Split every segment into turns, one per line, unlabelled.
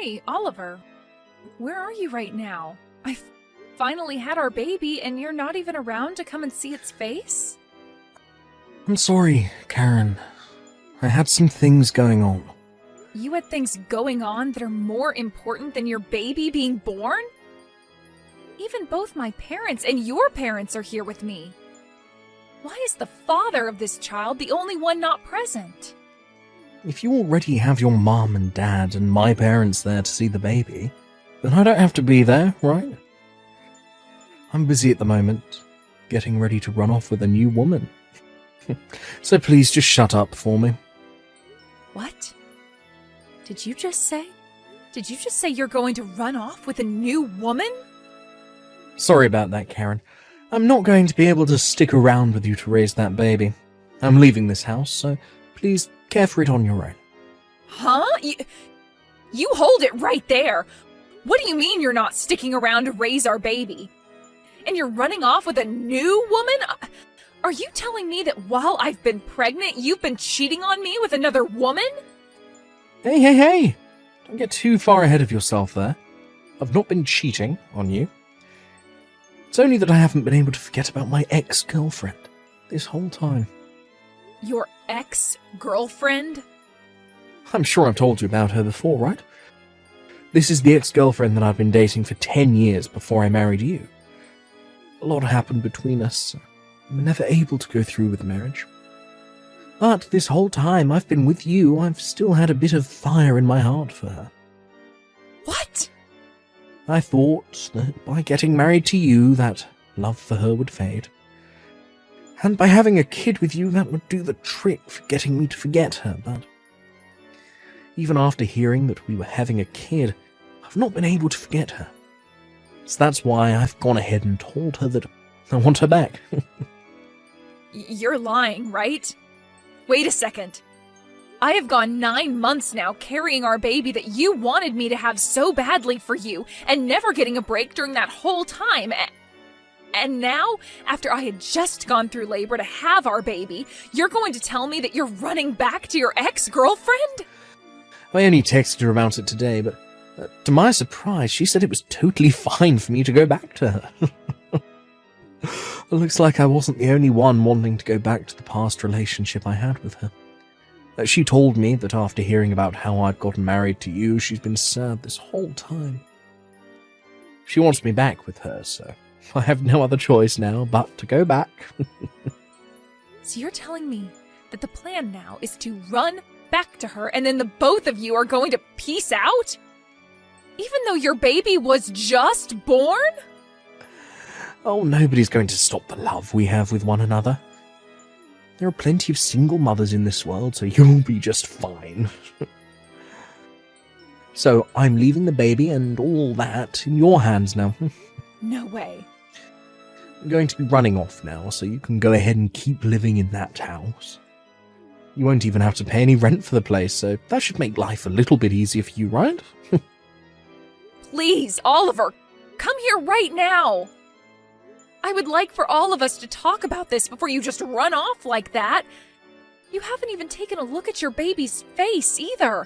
Hey, Oliver. Where are you right now? I finally had our baby and you're not even around to come and see its face?
I'm sorry, Karen. I had some things going on.
You had things going on that are more important than your baby being born? Even both my parents and your parents are here with me. Why is the father of this child the only one not present?
If you already have your mom and dad and my parents there to see the baby, then I don't have to be there, right? I'm busy at the moment, getting ready to run off with a new woman. So please just shut up for me.
What? Did you just say you're going to run off with a new woman?
Sorry about that, Karen. I'm not going to be able to stick around with you to raise that baby. I'm leaving this house, so please care for it on your own.
Huh? You hold it right there. What do you mean you're not sticking around to raise our baby? And you're running off with a new woman? Are you telling me that while I've been pregnant, you've been cheating on me with another woman?
Hey! Don't get too far ahead of yourself there. I've not been cheating on you. It's only that I haven't been able to forget about my ex-girlfriend this whole time.
Your ex-girlfriend?
I'm sure I've told you about her before, right? This is the ex-girlfriend that I've been dating for 10 years before I married you. A lot happened between us. We were never able to go through with the marriage. But this whole time I've been with you, I've still had a bit of fire in my heart for her.
What?
I thought that by getting married to you, that love for her would fade. And by having a kid with you, that would do the trick for getting me to forget her, but even after hearing that we were having a kid, I've not been able to forget her. So that's why I've gone ahead and told her that I want her back.
You're lying, right? Wait a second. I have gone 9 months now carrying our baby that you wanted me to have so badly for you, and never getting a break during that whole time. And now, after I had just gone through labor to have our baby, you're going to tell me that you're running back to your ex-girlfriend?
I only texted her about it today, but to my surprise, she said it was totally fine for me to go back to her. It looks like I wasn't the only one wanting to go back to the past relationship I had with her. She told me that after hearing about how I'd gotten married to you, she's been sad this whole time. She wants me back with her, so I have no other choice now but to go back.
So you're telling me that the plan now is to run back to her and then the both of you are going to peace out? Even though your baby was just born?
Oh, nobody's going to stop the love we have with one another. There are plenty of single mothers in this world, so you'll be just fine. So I'm leaving the baby and all that in your hands now.
No way.
I'm going to be running off now, so you can go ahead and keep living in that house. You won't even have to pay any rent for the place, so that should make life a little bit easier for you, right?
Please, Oliver, come here right now. I would like for all of us to talk about this before you just run off like that. You haven't even taken a look at your baby's face either.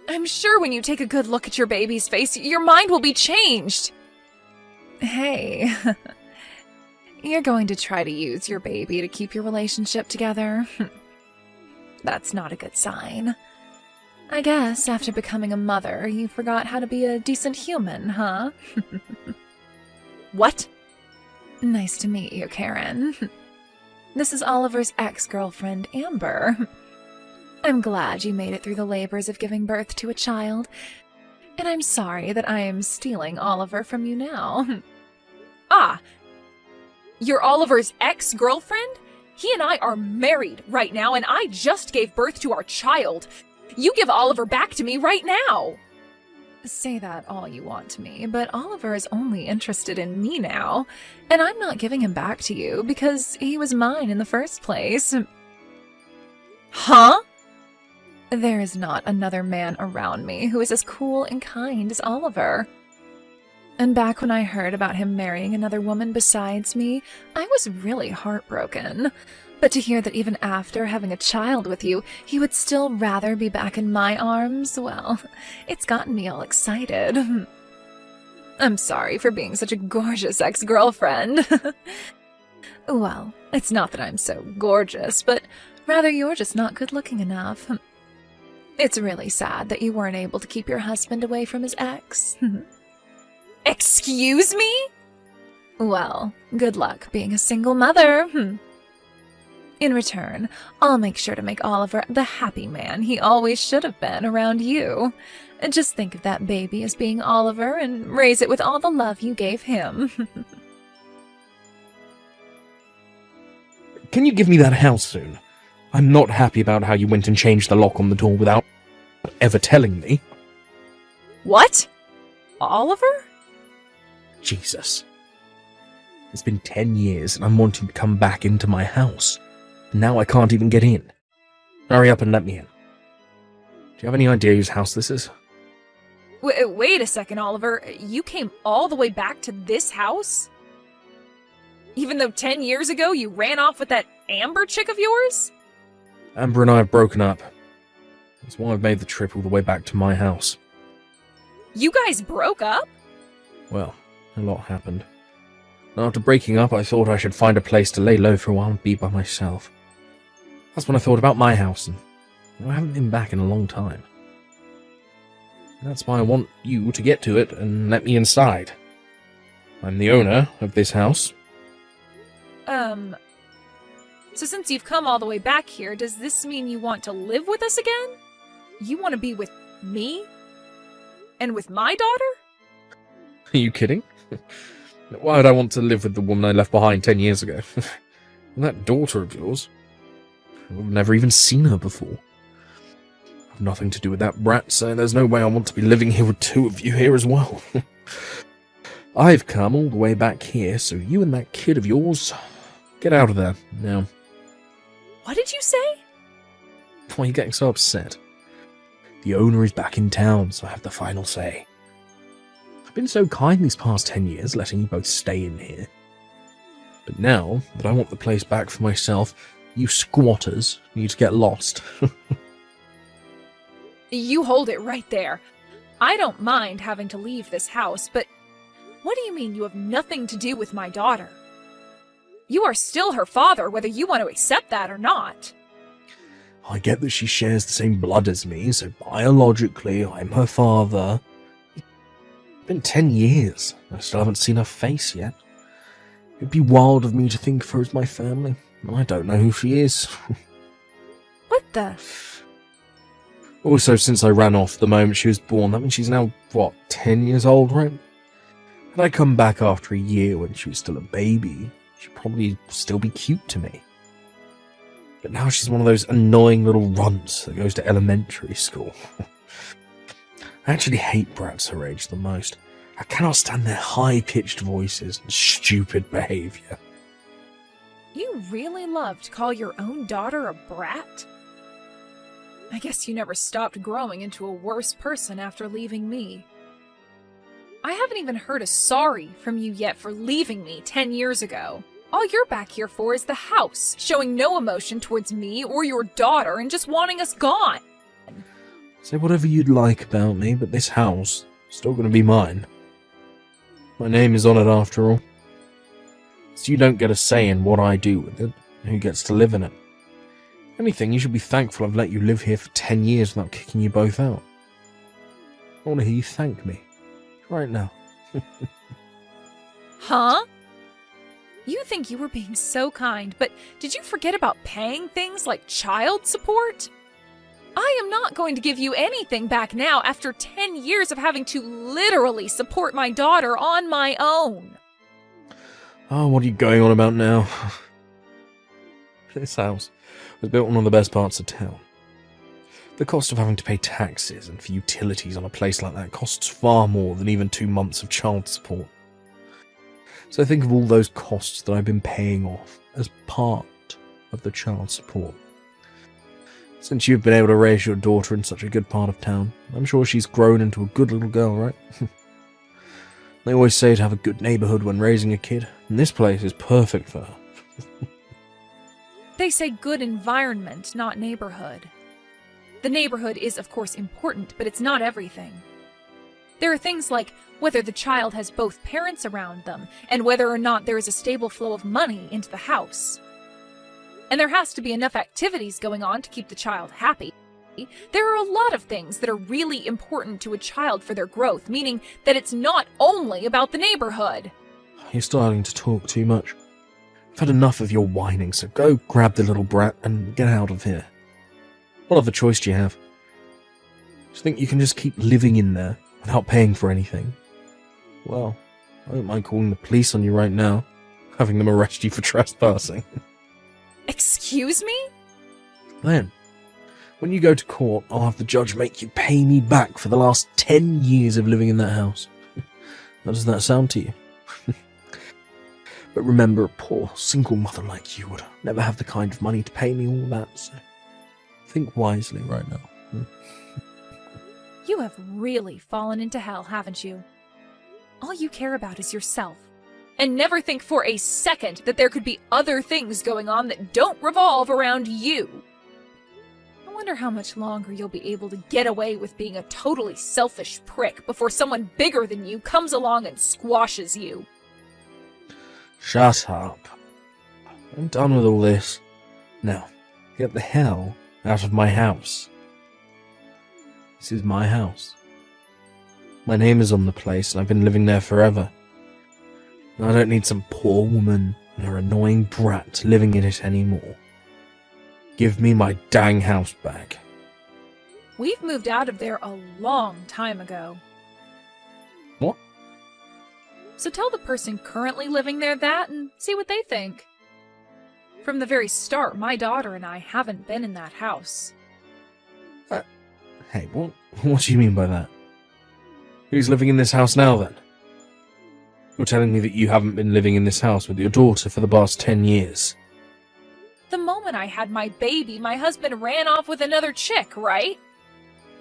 I'm sure when you take a good look at your baby's face, your mind will be changed. Hey, you're going to try to use your baby to keep your relationship together? That's not a good sign. I guess after becoming a mother, you forgot how to be a decent human, huh? What? Nice to meet you, Karen. This is Oliver's ex-girlfriend, Amber. I'm glad you made it through the labors of giving birth to a child, and I'm sorry that I am stealing Oliver from you now. Ah, you're Oliver's ex-girlfriend? He and I are married right now, and I just gave birth to our child. You give Oliver back to me right now. Say that all you want to me, but Oliver is only interested in me now, and I'm not giving him back to you because he was mine in the first place. Huh? There is not another man around me who is as cool and kind as Oliver. And back when I heard about him marrying another woman besides me, I was really heartbroken. But to hear that even after having a child with you, he would still rather be back in my arms, well, it's gotten me all excited. I'm sorry for being such a gorgeous ex-girlfriend. Well, it's not that I'm so gorgeous, but rather you're just not good-looking enough. It's really sad that you weren't able to keep your husband away from his ex. Excuse me? Well, good luck being a single mother. In return, I'll make sure to make Oliver the happy man he always should have been around you. Just think of that baby as being Oliver and raise it with all the love you gave him.
Can you give me that house soon? I'm not happy about how you went and changed the lock on the door without ever telling me.
What? Oliver?
Jesus. It's been 10 years and I'm wanting to come back into my house. And now I can't even get in. Hurry up and let me in. Do you have any idea whose house this is?
Wait a second, Oliver. You came all the way back to this house? Even though 10 years ago you ran off with that Amber chick of yours?
Amber and I have broken up. That's why I've made the trip all the way back to my house.
You guys broke up?
Well, a lot happened. And after breaking up, I thought I should find a place to lay low for a while and be by myself. That's when I thought about my house, and I haven't been back in a long time. That's why I want you to get to it and let me inside. I'm the owner of this house.
So since you've come all the way back here, does this mean you want to live with us again? You want to be with me? And with my daughter?
Are you kidding? Why would I want to live with the woman I left behind 10 years ago? And that daughter of yours? I've never even seen her before. I've nothing to do with that brat, so there's no way I want to be living here with two of you here as well. I've come all the way back here, so you and that kid of yours, get out of there, now.
What did you say?
Why are you getting so upset? The owner is back in town, so I have the final say. I've been so kind these past 10 years, letting you both stay in here. But now that I want the place back for myself, you squatters need to get lost.
You hold it right there. I don't mind having to leave this house, but what do you mean you have nothing to do with my daughter? You are still her father, whether you want to accept that or not.
I get that she shares the same blood as me, so biologically I'm her father. It's been 10 years. I still haven't seen her face yet. It'd be wild of me to think of her as my family. I don't know who she is.
What the?
Also, since I ran off the moment she was born, that means she's now, 10 years old, right? Had I come back after a year when she was still a baby, she'd probably still be cute to me. But now she's one of those annoying little runts that goes to elementary school. I actually hate brats her age the most. I cannot stand their high-pitched voices and stupid behaviour.
You really love to call your own daughter a brat? I guess you never stopped growing into a worse person after leaving me. I haven't even heard a sorry from you yet for leaving me 10 years ago. All you're back here for is the house, showing no emotion towards me or your daughter and just wanting us gone.
Say whatever you'd like about me, but this house is still going to be mine. My name is on it after all. So you don't get a say in what I do with it, who gets to live in it. If anything, you should be thankful I've let you live here for 10 years without kicking you both out. I want to hear you thank me. Right now.
Huh? You think you were being so kind, but did you forget about paying things like child support? I am not going to give you anything back now after 10 years of having to literally support my daughter on my own.
Oh, what are you going on about now? This house was built in one of the best parts of town. The cost of having to pay taxes and for utilities on a place like that costs far more than even 2 months of child support. So think of all those costs that I've been paying off as part of the child support. Since you've been able to raise your daughter in such a good part of town, I'm sure she's grown into a good little girl, right? They always say to have a good neighbourhood when raising a kid, and this place is perfect for her.
They say good environment, not neighborhood. The neighborhood is, of course, important, but it's not everything. There are things like whether the child has both parents around them, and whether or not there is a stable flow of money into the house. And there has to be enough activities going on to keep the child happy. There are a lot of things that are really important to a child for their growth, meaning that it's not only about the neighborhood.
You're starting to talk too much. I've had enough of your whining, so go grab the little brat and get out of here. What other choice do you have? Do you think you can just keep living in there without paying for anything? Well, I don't mind calling the police on you right now, having them arrest you for trespassing.
Excuse me?
Then, when you go to court, I'll have the judge make you pay me back for the last 10 years of living in that house. How does that sound to you? But remember, a poor single mother like you would never have the kind of money to pay me all that, so think wisely right now.
You have really fallen into hell, haven't you? All you care about is yourself, and never think for a second that there could be other things going on that don't revolve around you. I wonder how much longer you'll be able to get away with being a totally selfish prick before someone bigger than you comes along and squashes you.
Shut up. I'm done with all this. Now, get the hell out of my house. This is my house. My name is on the place, and I've been living there forever. And I don't need some poor woman and her annoying brat living in it anymore. Give me my dang house back.
We've moved out of there a long time ago.
What?
So tell the person currently living there that and see what they think. From the very start, my daughter and I haven't been in that house.
Hey, what do you mean by that? Who's living in this house now, then? You're telling me that you haven't been living in this house with your daughter for the past 10 years.
The moment I had my baby, my husband ran off with another chick, right?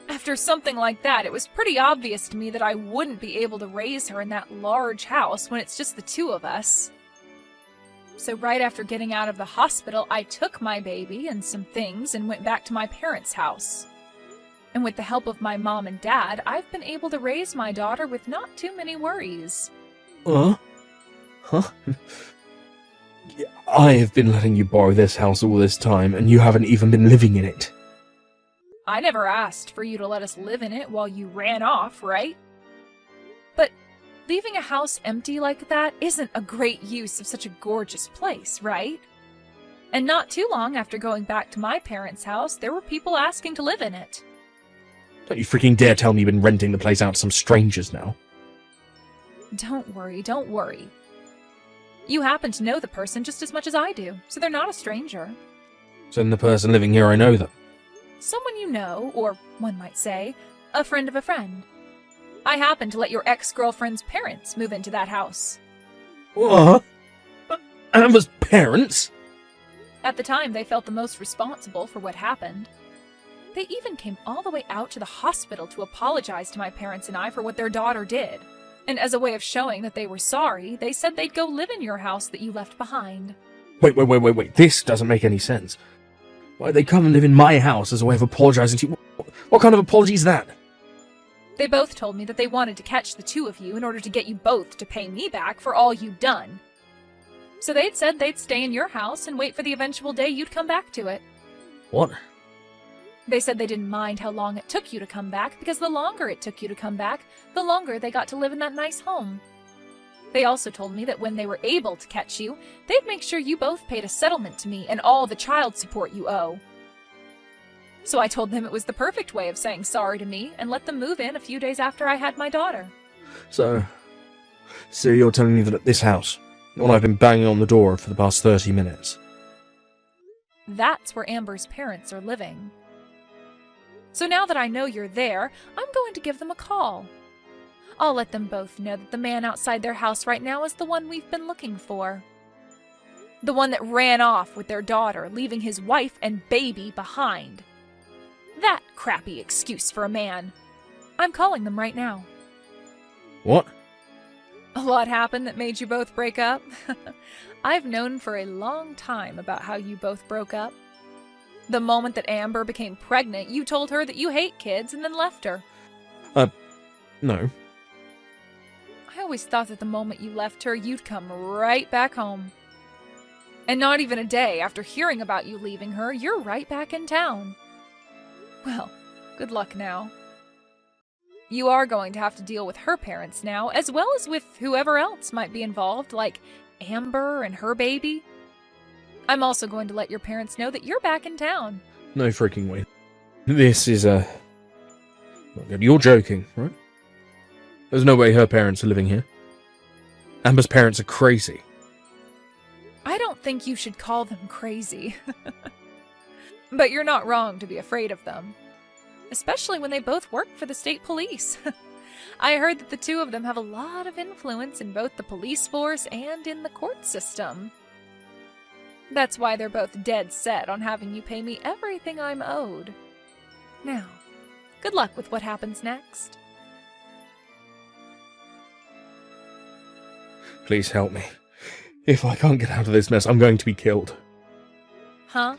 After something like that, it was pretty obvious to me that I wouldn't be able to raise her in that large house when it's just the two of us. So right after getting out of the hospital, I took my baby and some things and went back to my parents' house. And with the help of my mom and dad, I've been able to raise my daughter with not too many worries.
Huh? I have been letting you borrow this house all this time, and you haven't even been living in it.
I never asked for you to let us live in it while you ran off, right? But leaving a house empty like that isn't a great use of such a gorgeous place, right? And not too long after going back to my parents' house, there were people asking to live in it.
Don't you freaking dare tell me you've been renting the place out to some strangers now.
Don't worry. You happen to know the person just as much as I do, so they're not a stranger.
So then the person living here, I know them.
Someone you know, or one might say, a friend of a friend. I happen to let your ex-girlfriend's parents move into that house.
What? Amber's parents?
At the time, they felt the most responsible for what happened. They even came all the way out to the hospital to apologize to my parents and I for what their daughter did. And as a way of showing that they were sorry, they said they'd go live in your house that you left behind.
Wait. This doesn't make any sense. Why'd they come and live in my house as a way of apologizing to you? What kind of apology is that?
They both told me that they wanted to catch the two of you in order to get you both to pay me back for all you'd done. So they'd said they'd stay in your house and wait for the eventual day you'd come back to it.
What?
They said they didn't mind how long it took you to come back, because the longer it took you to come back, the longer they got to live in that nice home. They also told me that when they were able to catch you, they'd make sure you both paid a settlement to me and all the child support you owe. So I told them it was the perfect way of saying sorry to me and let them move in a few days after I had my daughter.
So you're telling me that at this house, the one I've been banging on the door of for the past 30 minutes.
That's where Amber's parents are living. So now that I know you're there, I'm going to give them a call. I'll let them both know that the man outside their house right now is the one we've been looking for. The one that ran off with their daughter, leaving his wife and baby behind. That crappy excuse for a man. I'm calling them right now.
What?
A lot happened that made you both break up? I've known for a long time about how you both broke up. The moment that Amber became pregnant, you told her that you hate kids and then left her.
No.
I always thought that the moment you left her, you'd come right back home. And not even a day after hearing about you leaving her, you're right back in town. Well, good luck now. You are going to have to deal with her parents now, as well as with whoever else might be involved, like Amber and her baby. I'm also going to let your parents know that you're back in town.
No freaking way. This is You're joking, right? There's no way her parents are living here. Amber's parents are crazy.
I don't think you should call them crazy. But you're not wrong to be afraid of them. Especially when they both work for the state police. I heard that the two of them have a lot of influence in both the police force and in the court system. That's why they're both dead set on having you pay me everything I'm owed. Now, good luck with what happens next.
Please help me. If I can't get out of this mess, I'm going to be killed.
Huh?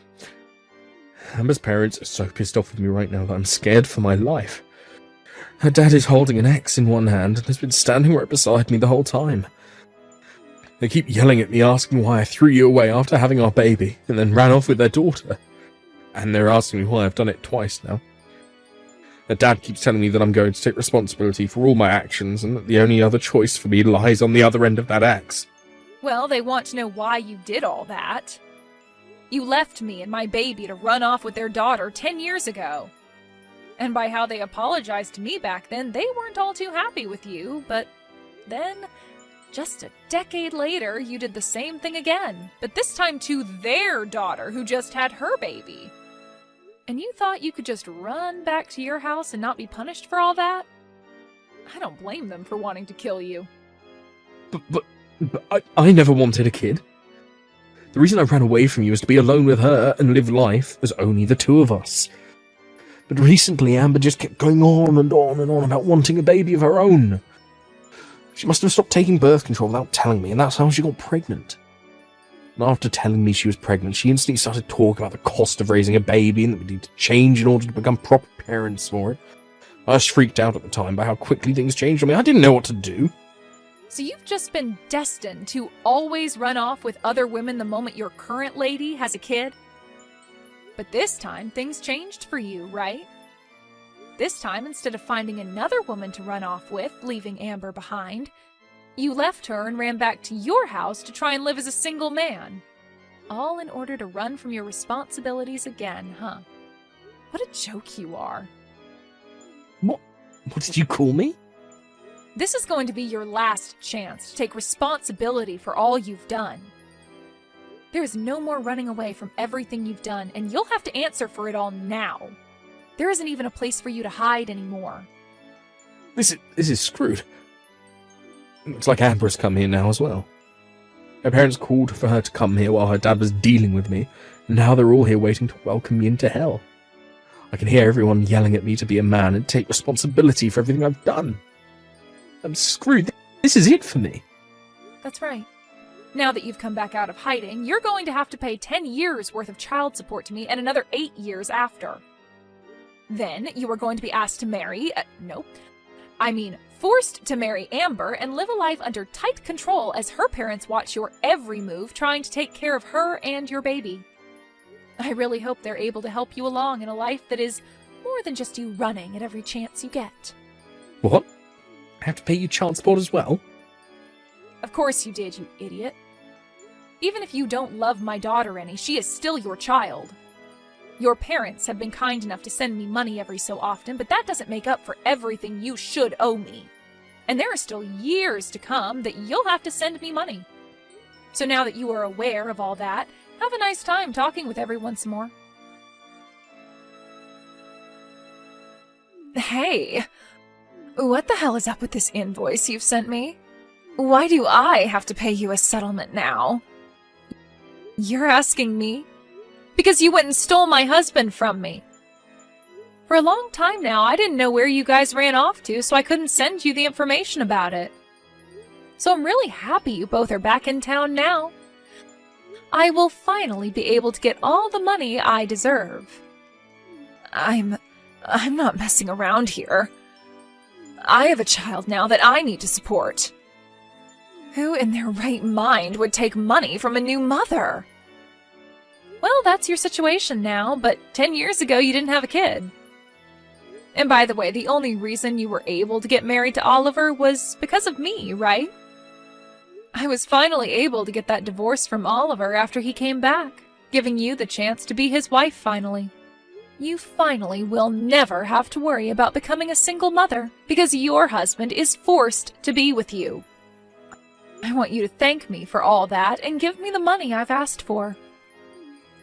Amber's parents are so pissed off with me right now that I'm scared for my life. Her dad is holding an axe in one hand and has been standing right beside me the whole time. They keep yelling at me, asking why I threw you away after having our baby, and then ran off with their daughter. And they're asking me why I've done it twice now. Her dad keeps telling me that I'm going to take responsibility for all my actions, and that the only other choice for me lies on the other end of that axe.
Well, they want to know why you did all that. You left me and my baby to run off with their daughter 10 years ago. And by how they apologized to me back then, they weren't all too happy with you, but then, just a decade later, you did the same thing again, but this time to their daughter who just had her baby. And you thought you could just run back to your house and not be punished for all that? I don't blame them for wanting to kill you.
But I never wanted a kid. The reason I ran away from you is to be alone with her and live life as only the two of us. But recently Amber just kept going on and on and on about wanting a baby of her own. She must have stopped taking birth control without telling me, and that's how she got pregnant. And after telling me she was pregnant, she instantly started talking about the cost of raising a baby and that we need to change in order to become proper parents for it. I was freaked out at the time by how quickly things changed on me. I didn't know what to do.
So you've just been destined to always run off with other women the moment your current lady has a kid? But this time, things changed for you, right? This time, instead of finding another woman to run off with, leaving Amber behind, you left her and ran back to your house to try and live as a single man. All in order to run from your responsibilities again, huh? What a joke you are.
What did you call me?
This is going to be your last chance to take responsibility for all you've done. There is no more running away from everything you've done, and you'll have to answer for it all now. There isn't even a place for you to hide anymore.
This is screwed. Looks like Amber has come here now as well. Her parents called for her to come here while her dad was dealing with me, and now they're all here waiting to welcome me into hell. I can hear everyone yelling at me to be a man and take responsibility for everything I've done. I'm screwed. This is it for me.
That's right. Now that you've come back out of hiding, you're going to have to pay 10 years worth of child support to me and another 8 years after. Then you are going to be asked to marry, forced to marry Amber and live a life under tight control as her parents watch your every move trying to take care of her and your baby. I really hope they're able to help you along in a life that is more than just you running at every chance you get.
What? I have to pay you child support as well?
Of course you did, you idiot. Even if you don't love my daughter any, she is still your child. Your parents have been kind enough to send me money every so often, but that doesn't make up for everything you should owe me. And there are still years to come that you'll have to send me money. So now that you are aware of all that, have a nice time talking with everyone some more. Hey, what the hell is up with this invoice you've sent me? Why do I have to pay you a settlement now? You're asking me? Because you went and stole my husband from me. For a long time now, I didn't know where you guys ran off to, so I couldn't send you the information about it. So I'm really happy you both are back in town now. I will finally be able to get all the money I deserve. I'm not messing around here. I have a child now that I need to support. Who in their right mind would take money from a new mother? Well, that's your situation now, but 10 years ago you didn't have a kid. And by the way, the only reason you were able to get married to Oliver was because of me, right? I was finally able to get that divorce from Oliver after he came back, giving you the chance to be his wife finally. You finally will never have to worry about becoming a single mother because your husband is forced to be with you. I want you to thank me for all that and give me the money I've asked for.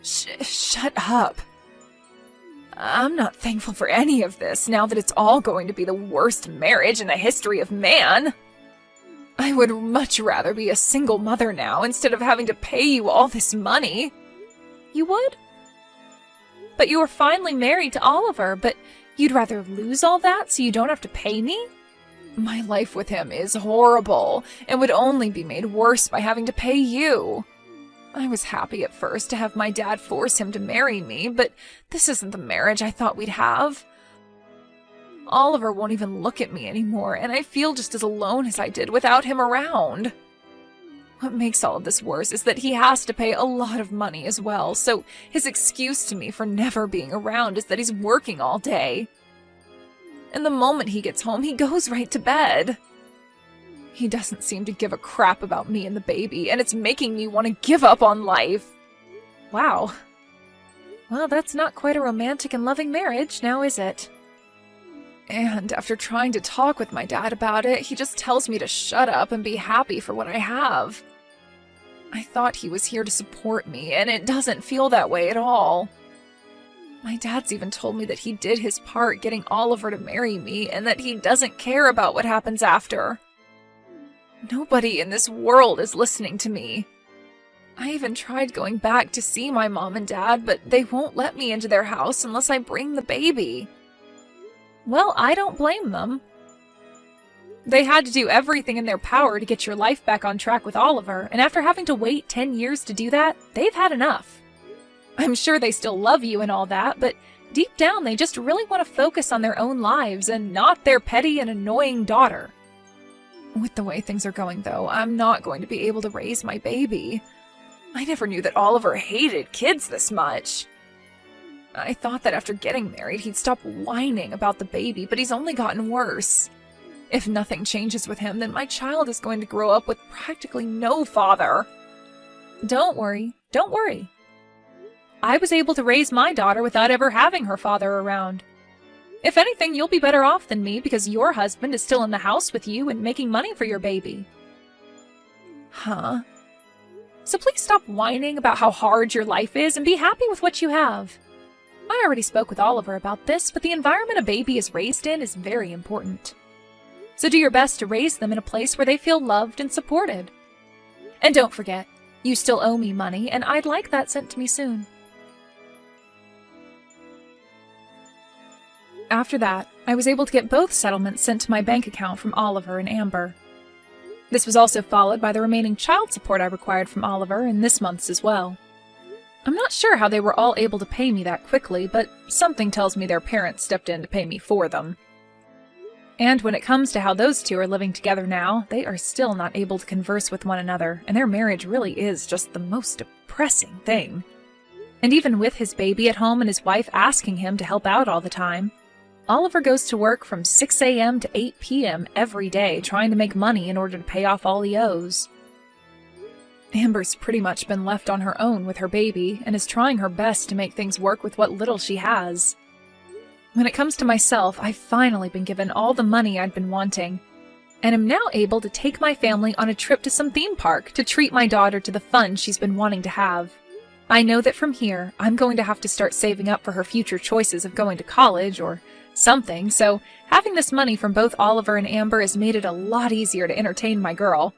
Shut up. I'm not thankful for any of this now that it's all going to be the worst marriage in the history of man. I would much rather be a single mother now instead of having to pay you all this money. You would? But you were finally married to Oliver, but you'd rather lose all that so you don't have to pay me? My life with him is horrible and would only be made worse by having to pay you. I was happy at first to have my dad force him to marry me, but this isn't the marriage I thought we'd have. Oliver won't even look at me anymore, and I feel just as alone as I did without him around. What makes all of this worse is that he has to pay a lot of money as well, so his excuse to me for never being around is that he's working all day. And the moment he gets home, he goes right to bed. He doesn't seem to give a crap about me and the baby, and it's making me want to give up on life. Wow. Well, that's not quite a romantic and loving marriage, now is it? And after trying to talk with my dad about it, he just tells me to shut up and be happy for what I have. I thought he was here to support me, and it doesn't feel that way at all. My dad's even told me that he did his part getting Oliver to marry me, and that he doesn't care about what happens after. Nobody in this world is listening to me. I even tried going back to see my mom and dad, but they won't let me into their house unless I bring the baby. Well, I don't blame them. They had to do everything in their power to get your life back on track with Oliver, and after having to wait 10 years to do that, they've had enough. I'm sure they still love you and all that, but deep down they just really want to focus on their own lives and not their petty and annoying daughter. With the way things are going, though, I'm not going to be able to raise my baby. I never knew that Oliver hated kids this much. I thought that after getting married, he'd stop whining about the baby, but he's only gotten worse. If nothing changes with him, then my child is going to grow up with practically no father. Don't worry. I was able to raise my daughter without ever having her father around. If anything, you'll be better off than me because your husband is still in the house with you and making money for your baby. Huh? So please stop whining about how hard your life is and be happy with what you have. I already spoke with Oliver about this, but the environment a baby is raised in is very important. So do your best to raise them in a place where they feel loved and supported. And don't forget, you still owe me money, and I'd like that sent to me soon. After that, I was able to get both settlements sent to my bank account from Oliver and Amber. This was also followed by the remaining child support I required from Oliver and this month's as well. I'm not sure how they were all able to pay me that quickly, but something tells me their parents stepped in to pay me for them. And when it comes to how those two are living together now, they are still not able to converse with one another, and their marriage really is just the most depressing thing. And even with his baby at home and his wife asking him to help out all the time, Oliver goes to work from 6 a.m. to 8 p.m. every day trying to make money in order to pay off all he owes. Amber's pretty much been left on her own with her baby and is trying her best to make things work with what little she has. When it comes to myself, I've finally been given all the money I'd been wanting, and am now able to take my family on a trip to some theme park to treat my daughter to the fun she's been wanting to have. I know that from here, I'm going to have to start saving up for her future choices of going to college or something, so having this money from both Oliver and Amber has made it a lot easier to entertain my girl.